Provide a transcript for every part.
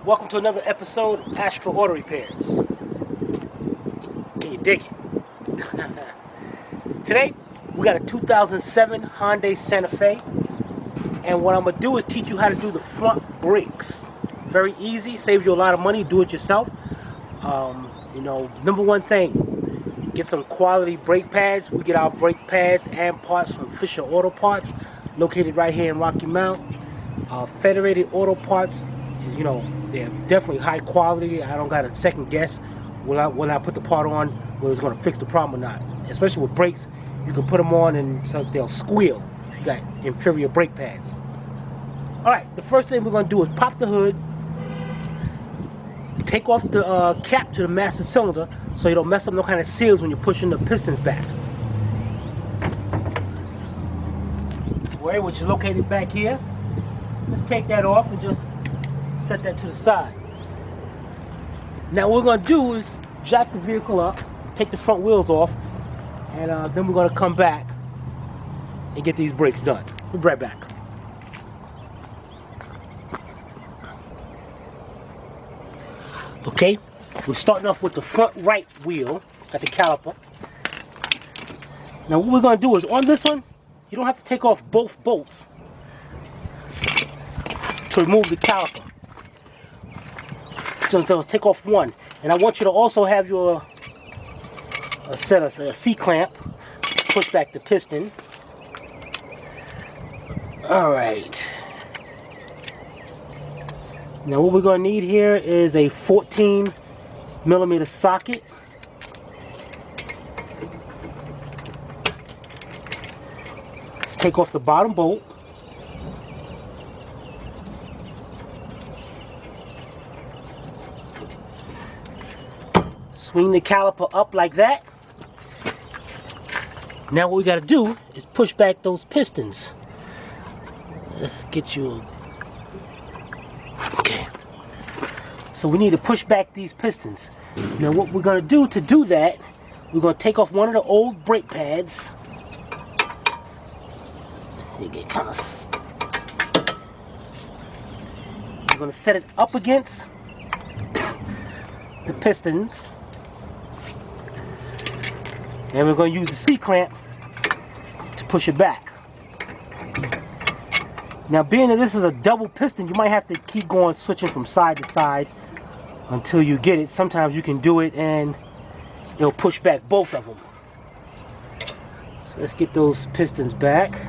Welcome to another episode of Astro Auto Repairs. Can you dig it? Today, we got a 2007 Hyundai Santa Fe. And what I'm going to do is teach you how to do the front brakes. Very easy, saves you a lot of money, do it yourself. Number one thing, get some quality brake pads. We get our brake pads and parts from Fisher Auto Parts, located right here in Rocky Mount. Federated Auto Parts, they're definitely high quality. I don't got to second guess when I put the part on whether it's going to fix the problem or not. Especially with brakes, you can put them on and so they'll squeal if you got inferior brake pads. Alright, the first thing we're going to do is pop the hood, take off the cap to the master cylinder so you don't mess up no kind of seals when you're pushing the pistons back. Which is located back here. Just take that off and just set that to the side. Now what we're going to do is jack the vehicle up, take the front wheels off, and then we're going to come back and get these brakes done. We'll be right back. Okay, we're starting off with the front right wheel at the caliper. Now what we're going to do is on this one, you don't have to take off both bolts to remove the caliper. Just take off one. And I want you to also have your a C-clamp, push back the piston. Alright. Now what we're going to need here is a 14mm socket. Let's take off the bottom bolt. Swing the caliper up like that. Now what we got to do is push back those pistons. Get you. Okay. So we need to push back these pistons. Now what we're going to do that, we're going to take off one of the old brake pads. You get kind of. We're going to set it up against the pistons. And we're going to use the C-clamp to push it back. Now being that this is a double piston, you might have to keep going switching from side to side until you get it. Sometimes you can do it and it'll push back both of them. So let's get those pistons back.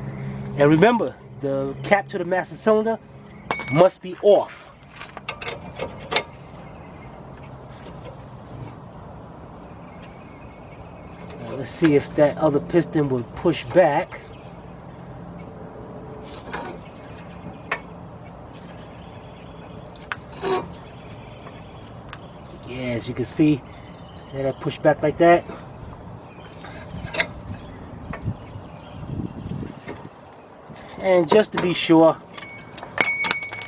And remember, the cap to the master cylinder must be off. Let's see if that other piston will push back. Yeah, as you can see that push back like that. And just to be sure,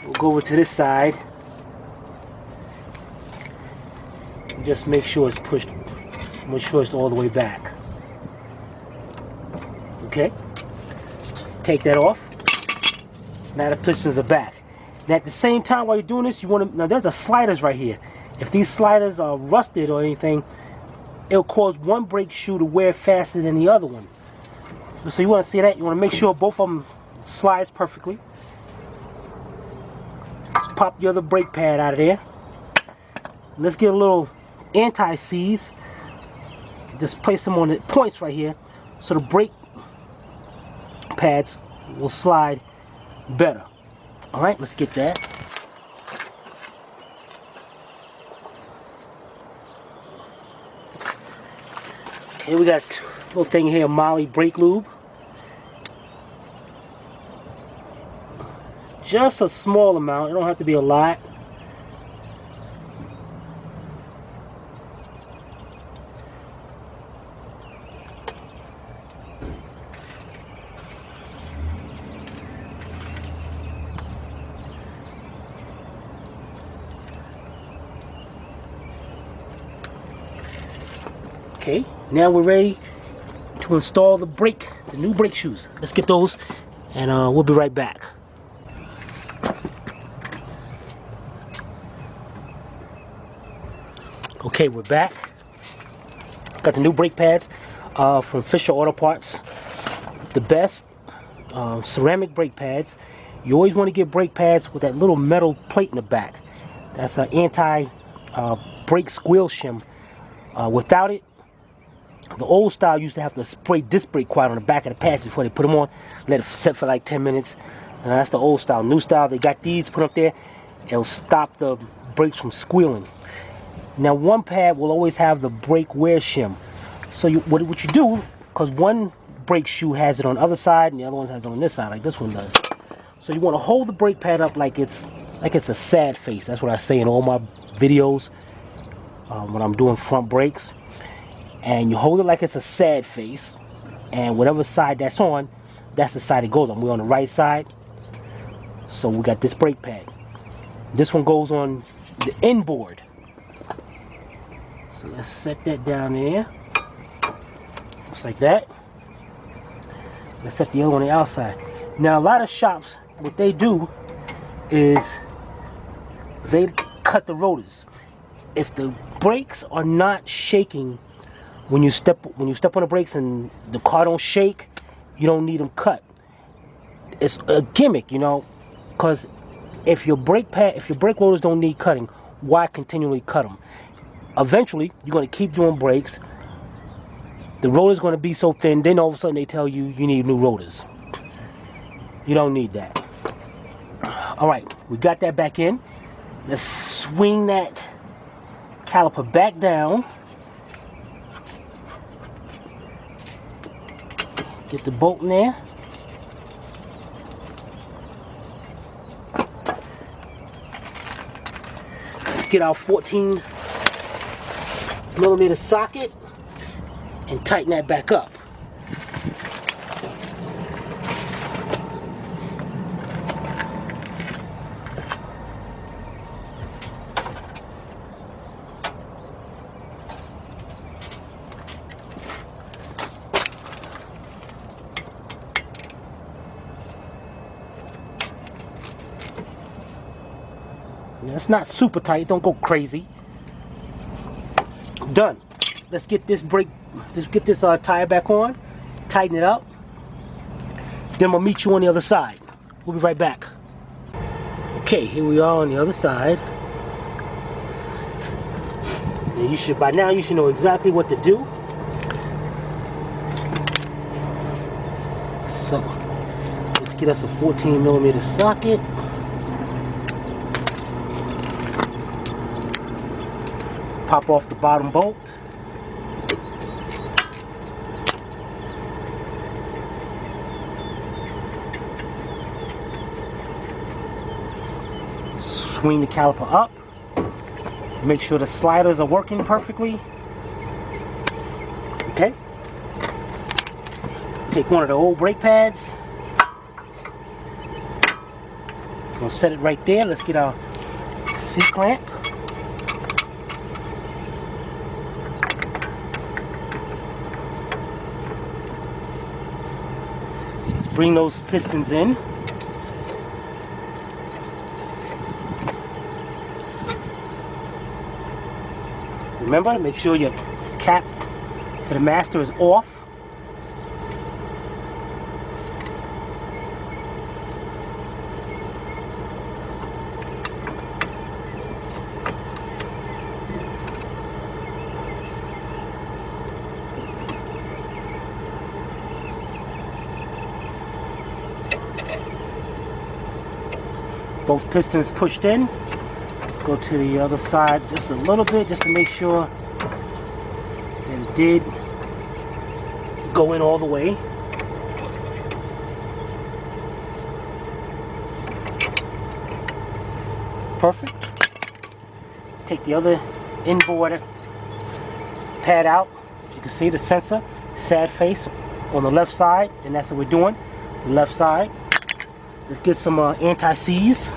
we'll go over to this side. And just make sure it's pushed. Make sure it's all the way back. Okay, take that off. Now the pistons are back. Now at the same time while you're doing this, you want to, now there's the sliders right here. If these sliders are rusted or anything, it'll cause one brake shoe to wear faster than the other one. So you want to see that, you want to make sure both of them slides perfectly. Just pop the other brake pad out of there. Let's get a little anti-seize. Just place them on the points right here so the brake pads will slide better. Alright, let's get that. Okay, we got a little thing here, Molly brake lube. Just a small amount, it don't have to be a lot. Okay, now we're ready to install the new brake shoes. Let's get those and we'll be right back. Okay, we're back. Got the new brake pads from Fisher Auto Parts. The best ceramic brake pads. You always want to get brake pads with that little metal plate in the back. That's an anti-brake squeal shim. Without it, the old style used to have to spray disc brake quad on the back of the pads before they put them on. Let it set for like 10 minutes. And that's the old style. New style, they got these put up there. It'll stop the brakes from squealing. Now, one pad will always have the brake wear shim. So what you do, because one brake shoe has it on the other side and the other one has it on this side, like this one does. So you want to hold the brake pad up like it's a sad face. That's what I say in all my videos when I'm doing front brakes. And you hold it like it's a sad face, and whatever side that's on, that's the side it goes on. We're on the right side, so we got this brake pad. This one goes on the inboard. So let's set that down there, just like that. Let's set the other one on the outside. Now, a lot of shops, what they do is they cut the rotors. If the brakes are not shaking when you step on the brakes and the car don't shake, you don't need them cut. It's a gimmick, you know, because if your brake rotors don't need cutting, why continually cut them? Eventually, you're going to keep doing brakes. The rotor's going to be so thin, then all of a sudden they tell you you need new rotors. You don't need that. All right, we got that back in. Let's swing that caliper back down. Get the bolt in there. Let's get our 14mm socket and tighten that back up. Now, it's not super tight, don't go crazy. Done. Let's get this tire back on, tighten it up. Then we'll meet you on the other side. We'll be right back. Okay, here we are on the other side. And by now you should know exactly what to do. So let's get us a 14mm socket. Pop off the bottom bolt. Swing the caliper up. Make sure the sliders are working perfectly. Okay. Take one of the old brake pads. We'll set it right there. Let's get our C-clamp. Bring those pistons in. Remember, make sure your cap to the master is off. Both pistons pushed in. Let's go to the other side just a little bit, just to make sure that it did go in all the way. Perfect. Take the other inboard pad out. You can see the sensor, sad face on the left side, and that's what we're doing. The left side. Let's get some anti-seize.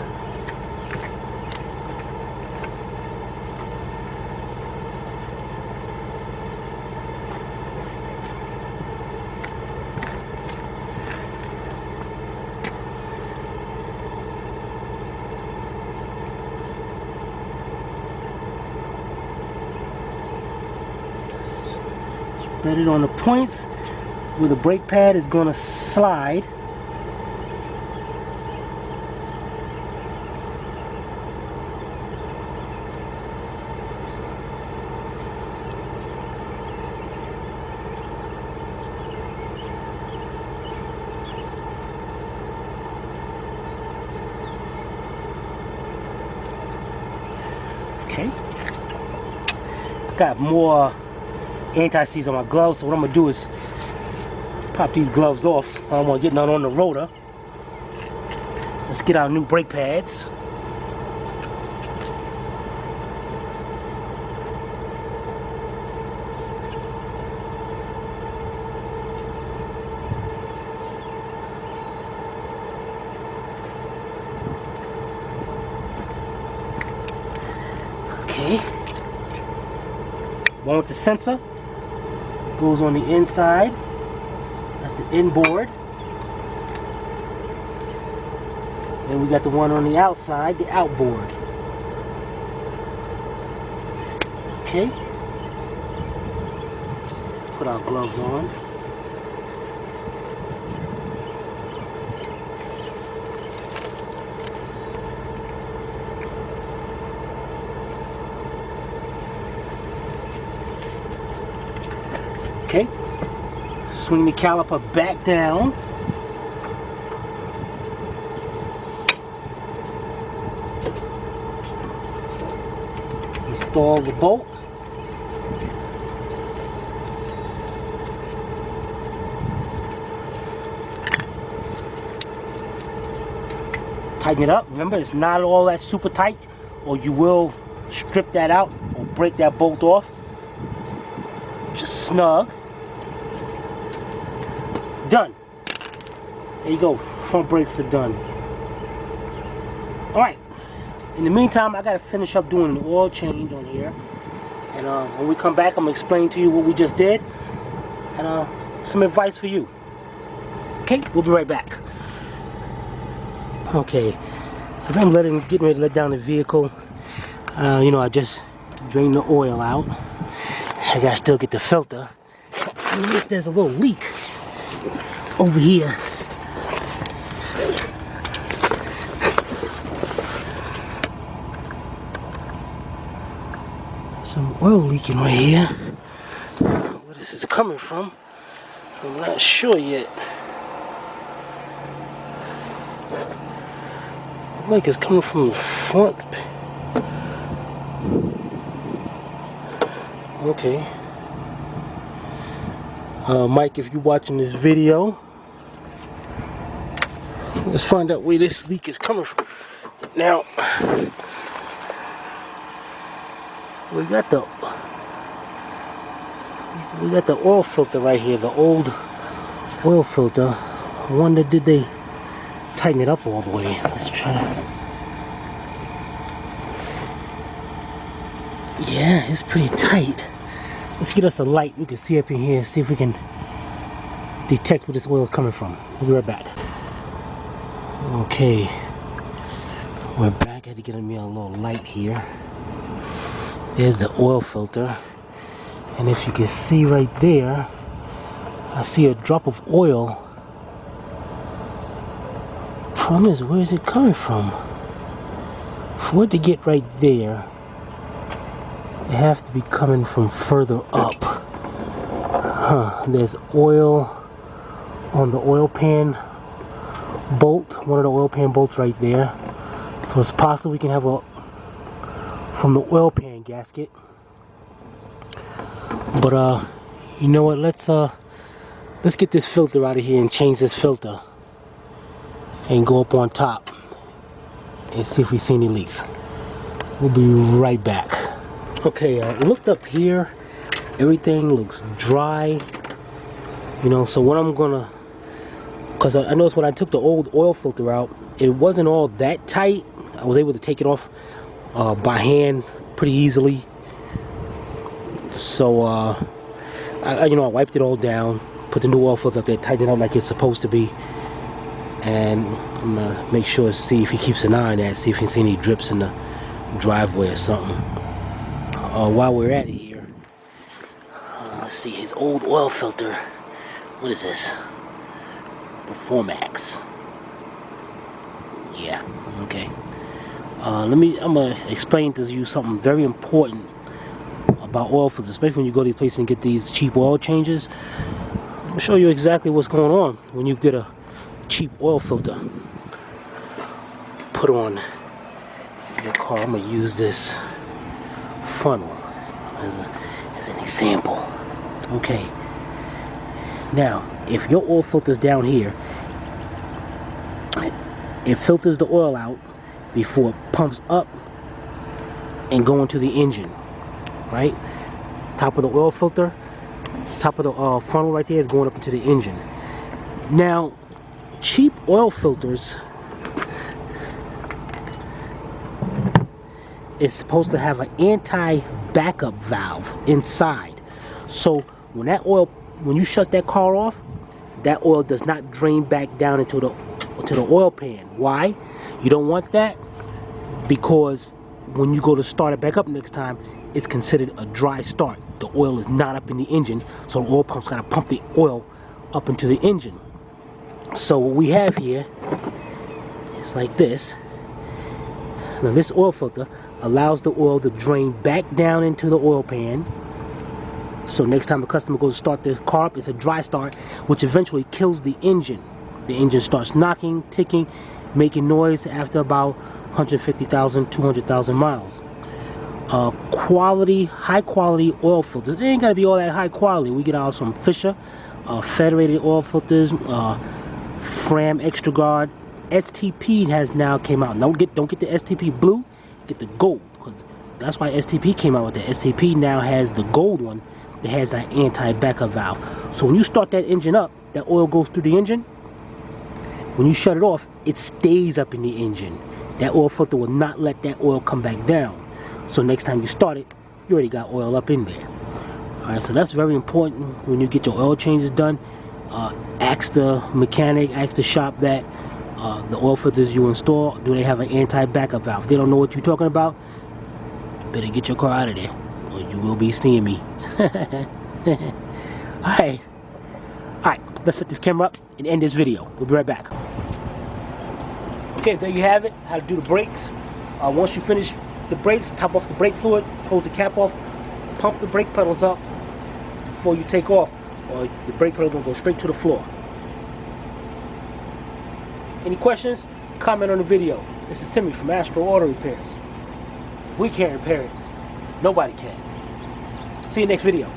Set it on the points where the brake pad is going to slide. Okay. Got more anti-seize on my gloves, so what I'm gonna do is pop these gloves off. I don't want to get none on the rotor. Let's get our new brake pads. Okay. One with the sensor goes on the inside. That's the inboard. And we got the one on the outside, the outboard. Okay. Put our gloves on. Okay, swing the caliper back down. Install the bolt. Tighten it up. Remember, it's not all that super tight, or you will strip that out or break that bolt off. Just snug. Done. There you go. Front brakes are done. Alright. In the meantime, I got to finish up doing the oil change on here. And when we come back, I'm going to explain to you what we just did. And some advice for you. Okay? We'll be right back. Okay. As I'm getting ready to let down the vehicle, you know, I just drained the oil out. I got to still get the filter. Notice there's a little leak over here. Some oil leaking right here. Where this is coming from, I'm not sure yet. Looks like it's coming from the front. Okay. Mike, if you're watching this video, let's find out where this leak is coming from. Now, we got the oil filter right here, the old oil filter. I wonder, did they tighten it up all the way? Let's try to. Yeah, it's pretty tight. Let's get us a light. We can see up in here, see if we can detect where this oil is coming from. We'll be right back. Okay, we're back. I had to get me a little light here. There's the oil filter, and if you can see right there, I see a drop of oil. Problem is, where is it coming from? For it to get right there, it has to be coming from further up. There's oil on the oil pan bolt, one of the oil pan bolts right there. So it's possible we can have a from the oil pan gasket. But you know what? Let's get this filter out of here and change this filter and go up on top and see if we see any leaks. We'll be right back. Okay, I looked up here. Everything looks dry. You know, so what I'm gonna, because I noticed when I took the old oil filter out, it wasn't all that tight. I was able to take it off by hand pretty easily. So I wiped it all down, put the new oil filter up there, tightened it up like it's supposed to be, and I'm gonna make sure, see if he keeps an eye on that, see if he can see any drips in the driveway or something. While we're at it here, Let's see, his old oil filter. What is this? Performax. Yeah, okay. I'm gonna explain to you something very important about oil filters, especially when you go to these places and get these cheap oil changes. I'm gonna show you exactly what's going on when you get a cheap oil filter put on your car. I'm gonna use this funnel as an example. Okay. Now, if your oil filter's down here, it filters the oil out before it pumps up and go into the engine, right? Top of the oil filter, top of the funnel right there is going up into the engine. Now, cheap oil filters is supposed to have an anti-backup valve inside. So when you shut that car off, that oil does not drain back down into the oil pan. Why? You don't want that, because when you go to start it back up next time, it's considered a dry start. The oil is not up in the engine, so the oil pump's got to pump the oil up into the engine. So what we have here is like this. Now this oil filter allows the oil to drain back down into the oil pan. So next time the customer goes to start the car up, it's a dry start, which eventually kills the engine. The engine starts knocking, ticking, making noise after about 150,000, 200,000 miles. High quality oil filters. It ain't gotta be all that high quality. We get ours from Fisher, federated oil filters, Fram Extra Guard. STP has now came out. Don't get the STP blue, get the gold, because that's why STP came out with that. STP now has the gold one that has that anti-backup valve. So when you start that engine up, that oil goes through the engine. When you shut it off, it stays up in the engine. That oil filter will not let that oil come back down. So next time you start it, you already got oil up in there. Alright, so that's very important when you get your oil changes done. Ask the mechanic, ask the shop that the oil filters you install, do they have an anti-backup valve? If they don't know what you're talking about, you better get your car out of there, or you will be seeing me. Alright, let's set this camera up and end this video. We'll be right back. Okay, there you have it, how to do the brakes. Once you finish the brakes, top off the brake fluid, hose the cap off, pump the brake pedals up before you take off, or the brake pedal will go straight to the floor. Any questions? Comment on the video. This is Timmy from Astro Auto Repairs. If we can't repair it, nobody can. See you next video.